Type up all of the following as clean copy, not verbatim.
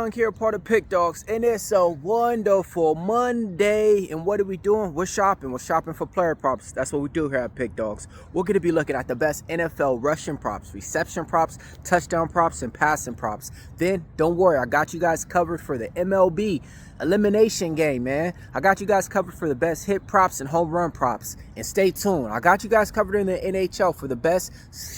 Young here, part of PickDawgz, and it's a wonderful Monday. And what are we doing? We're shopping. We're shopping for player props. That's what we do here at PickDawgz. We're going to be looking at the best NFL rushing props, reception props, touchdown props, and passing props. Then, don't worry, I got you guys covered for the MLB elimination game, man. I got you guys covered for the best hit props and home run props. And stay tuned. I got you guys covered in the NHL for the best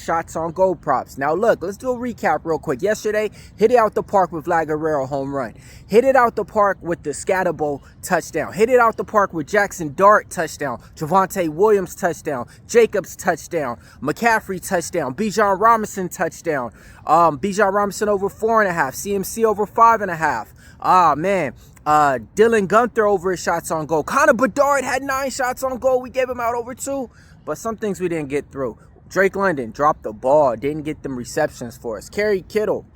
shots on goal props. Now, look, let's do a recap real quick. Yesterday, hit it out the park with Vlad Guerrero home run. Hit it out the park with the Scatterbo touchdown. Hit it out the park with Jackson Dart touchdown. Javonte Williams touchdown. Jacobs touchdown. McCaffrey touchdown. Bijan Robinson touchdown. Bijan Robinson over 4.5. CMC over 5.5. Man. Dylan Gunther over his shots on goal. Connor Bedard had 9 shots on goal. We gave him out over 2, but some things we didn't get through. Drake London dropped the ball, didn't get them receptions for us. George Kittle,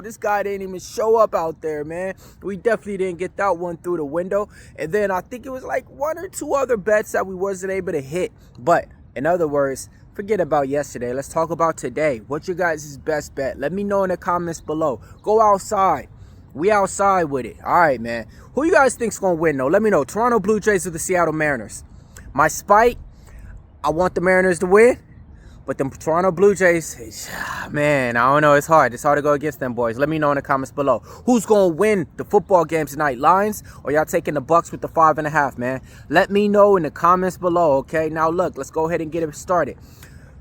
this guy didn't even show up out there, man. We definitely didn't get that one through the window. And then I think it was like 1 or 2 other bets that we wasn't able to hit. But in other words, forget about yesterday. Let's talk about today. What's your guys' best bet? Let me know in the comments below. Go outside. We outside with it. All right, man. Who you guys think's going to win, though? Let me know. Toronto Blue Jays or the Seattle Mariners? My spite, I want the Mariners to win. But the Toronto Blue Jays, man, I don't know. It's hard. It's hard to go against them boys. Let me know in the comments below. Who's going to win the football games tonight? Lions or y'all taking the Bucks with the 5.5, man? Let me know in the comments below, okay? Now, look, let's go ahead and get it started.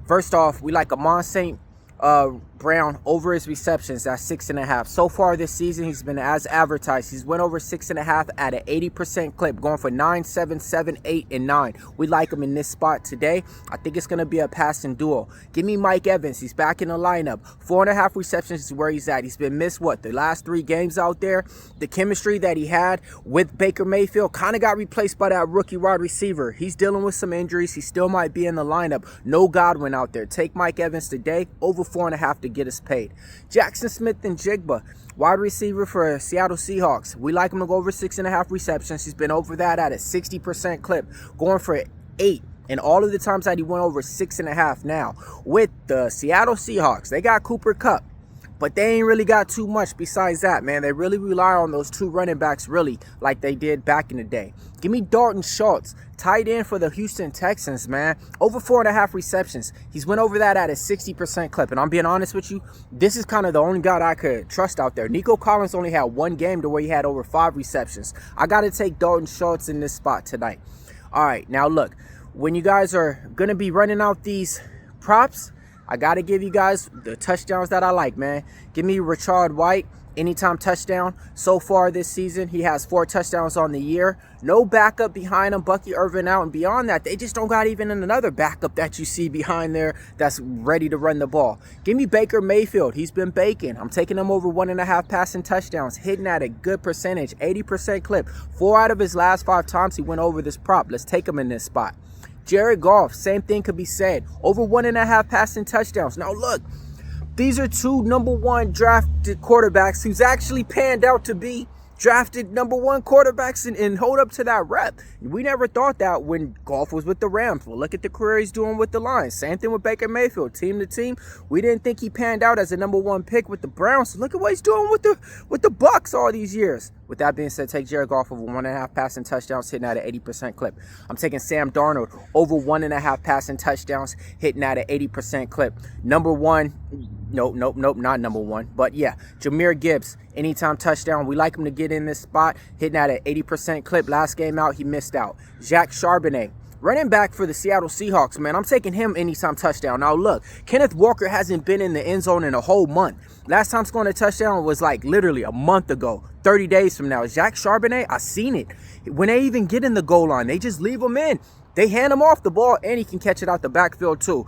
First off, we like Amon St. Brown over his receptions at 6.5. So far this season, he's been as advertised. He's went over 6.5 at an 80% clip, going for 9, 7, 7, 8, and 9. We like him in this spot today. I think it's going to be a passing duo. Give me Mike Evans. He's back in the lineup. 4.5 receptions is where he's at. He's been missed, the last 3 games out there. The chemistry that he had with Baker Mayfield kind of got replaced by that rookie wide receiver. He's dealing with some injuries. He still might be in the lineup. No Godwin out there. Take Mike Evans today, over 4.5 to get us paid. Jackson Smith and Jigba, wide receiver for Seattle Seahawks. We like him to go over 6.5 receptions. He's been over that at a 60% clip, going for 8. And all of the times that he went over 6.5 now. With the Seattle Seahawks, they got Cooper Kupp, but they ain't really got too much besides that, man. They really rely on those 2 running backs, really, like they did back in the day. Give me Dalton Schultz, tight end for the Houston Texans, man. Over 4.5 receptions. He's went over that at a 60% clip. And I'm being honest with you, this is kind of the only guy I could trust out there. Nico Collins only had 1 game to where he had over 5 receptions. I got to take Dalton Schultz in this spot tonight. All right, now look, when you guys are going to be running out these props, I got to give you guys the touchdowns that I like, man. Give me Rashad White, anytime touchdown. So far this season, he has 4 touchdowns on the year. No backup behind him. Bucky Irvin out. And beyond that, they just don't got even another backup that you see behind there that's ready to run the ball. Give me Baker Mayfield. He's been baking. I'm taking him over 1.5 passing touchdowns, hitting at a good percentage, 80% clip. 4 out of his last 5 times he went over this prop. Let's take him in this spot. Jared Goff, same thing could be said. Over 1.5 passing touchdowns. Now, look, these are 2 #1 drafted quarterbacks who's actually panned out to be drafted #1 quarterbacks and hold up to that rep. We never thought that when Goff was with the Rams. Well, look at the career he's doing with the Lions. Same thing with Baker Mayfield, team to team. We didn't think he panned out as a #1 pick with the Browns. Look at what he's doing with the Bucks all these years. With that being said, take Jared Goff over 1.5 passing touchdowns, hitting at an 80% clip. I'm taking Sam Darnold over 1.5 passing touchdowns, hitting at an 80% clip. #1. Nope, not #1. But yeah, Jahmyr Gibbs, anytime touchdown. We like him to get in this spot, hitting at an 80% clip. Last game out, he missed out. Zach Charbonnet, running back for the Seattle Seahawks, man. I'm taking him anytime touchdown. Now, look, Kenneth Walker hasn't been in the end zone in a whole month. Last time scoring a touchdown was like literally a month ago, 30 days from now. Zach Charbonnet, I seen it. When they even get in the goal line, they just leave him in. They hand him off the ball, and he can catch it out the backfield, too.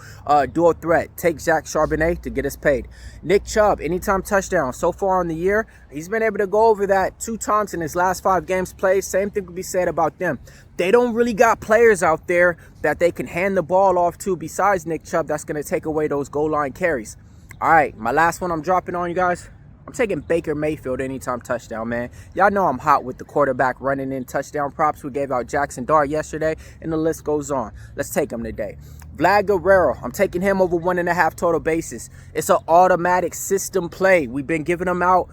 Dual threat. Take Zach Charbonnet to get us paid. Nick Chubb, anytime touchdown. So far on the year, he's been able to go over that 2 times in his last 5 games played. Same thing could be said about them. They don't really got players out there that they can hand the ball off to besides Nick Chubb that's going to take away those goal line carries. All right, my last one I'm dropping on you guys. I'm taking Baker Mayfield anytime touchdown, man. Y'all know I'm hot with the quarterback running in touchdown props. We gave out Jackson Dart yesterday, and the list goes on. Let's take him today. Vlad Guerrero, I'm taking him over 1.5 total bases. It's an automatic system play. We've been giving him out,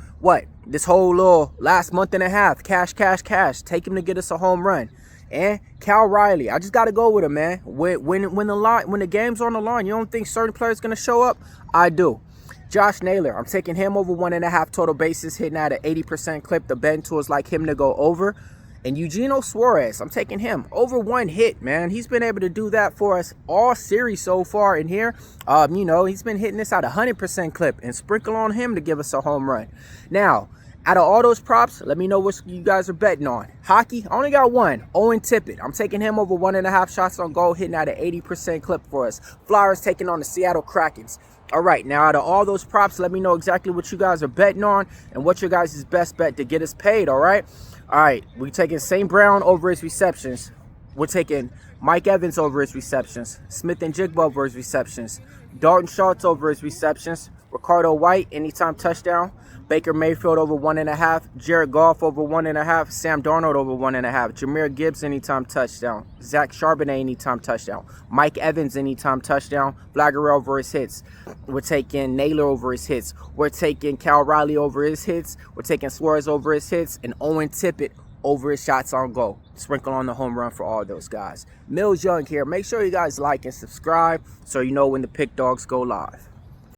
this whole little last month and a half. Cash, cash, cash. Take him to get us a home run. And Cal Riley, I just got to go with him, man. When the game's on the line, you don't think certain players going to show up? I do. Josh Naylor, I'm taking him over 1.5 total bases, hitting at an 80% clip. The Ben tools like him to go over. And Eugenio Suarez, I'm taking him over 1 hit, man. He's been able to do that for us all series so far in here. He's been hitting this at a 100% clip and sprinkle on him to give us a home run. Now, out of all those props, let me know what you guys are betting on. Hockey, I only got one. Owen Tippett. I'm taking him over 1.5 shots on goal, hitting at an 80% clip for us. Flyers taking on the Seattle Krakens. All right, now out of all those props, let me know exactly what you guys are betting on and what your guys' best bet to get us paid, all right? All right, we're taking St. Brown over his receptions. We're taking Mike Evans over his receptions. Smith and Jigba over his receptions. Dalton Schultz over his receptions. Ricardo White, anytime touchdown. Baker Mayfield over 1.5. Jared Goff over 1.5. Sam Darnold over 1.5. Jahmyr Gibbs, anytime touchdown. Zach Charbonnet, anytime touchdown. Mike Evans, anytime touchdown. Vlad Guerrero over his hits. We're taking Naylor over his hits. We're taking Cal Riley over his hits. We're taking Suarez over his hits. And Owen Tippett over his shots on goal. Sprinkle on the home run for all those guys. Millz Young here. Make sure you guys like and subscribe so you know when the Pick Dogs go live.